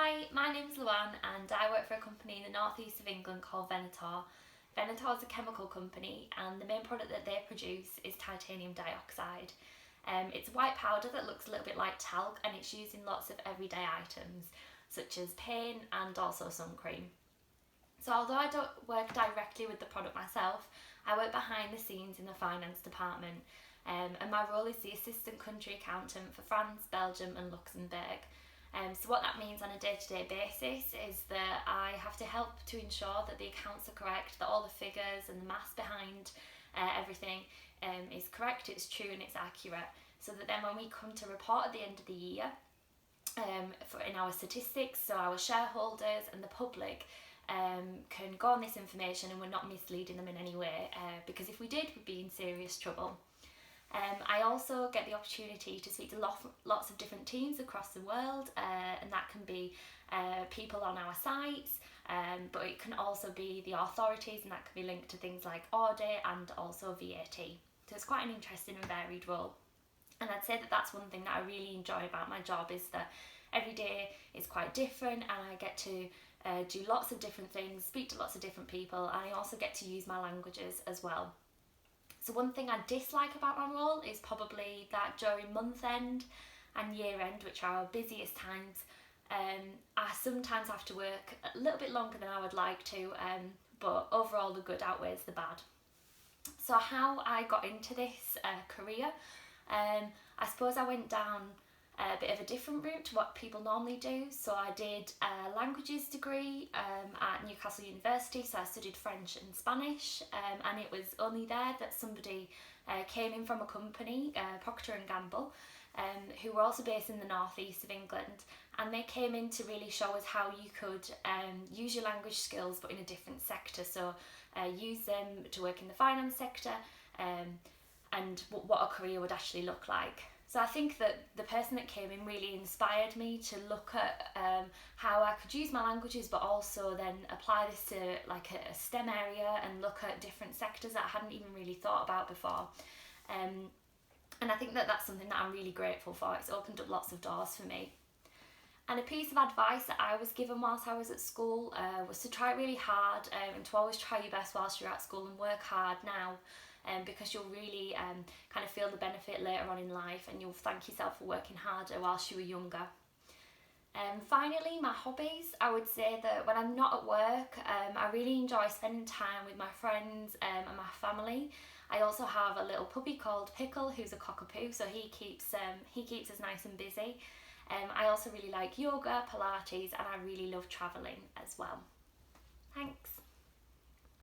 Hi, my name's Luan and I work for a company in the northeast of England called Venator. Venator is a chemical company and the main product that they produce is titanium dioxide. It's a white powder that looks a little bit like talc and it's used in lots of everyday items such as paint and also sun cream. So although I don't work directly with the product myself, I work behind the scenes in the finance department and my role is the assistant country accountant for France, Belgium and Luxembourg. So what that means on a day-to-day basis is that I have to help to ensure that the accounts are correct, that all the figures and the maths behind everything is correct, it's true and it's accurate, so that then when we come to report at the end of the year, in our statistics, so our shareholders and the public can go on this information and we're not misleading them in any way, because if we did, we'd be in serious trouble. I also get the opportunity to speak to lots of different teams across the world, and that can be people on our sites, but it can also be the authorities, and that can be linked to things like audit and also VAT. So it's quite an interesting and varied role. And I'd say that that's one thing that I really enjoy about my job, is that every day is quite different and I get to do lots of different things, speak to lots of different people, and I also get to use my languages as well. So one thing I dislike about my role is probably that during month end and year end, which are our busiest times, I sometimes have to work a little bit longer than I would like to, but overall the good outweighs the bad. So how I got into this career, I suppose I went down a bit of a different route to what people normally do. So I did a languages degree at Newcastle University, so I studied French and Spanish, and it was only there that somebody came in from a company, Procter & Gamble, who were also based in the northeast of England, and they came in to really show us how you could use your language skills but in a different sector, so use them to work in the finance sector, and what a career would actually look like. So I think that the person that came in really inspired me to look at how I could use my languages, but also then apply this to like a STEM area and look at different sectors that I hadn't even really thought about before. And I think that that's something that I'm really grateful for. It's opened up lots of doors for me. And a piece of advice that I was given whilst I was at school was to try really hard, and to always try your best whilst you're at school and work hard now. Because you'll really kind of feel the benefit later on in life, and you'll thank yourself for working harder whilst you were younger. Finally, my hobbies. I would say that when I'm not at work, I really enjoy spending time with my friends and my family. I also have a little puppy called Pickle, who's a cockapoo, so he keeps us nice and busy. I also really like yoga, Pilates, and I really love travelling as well.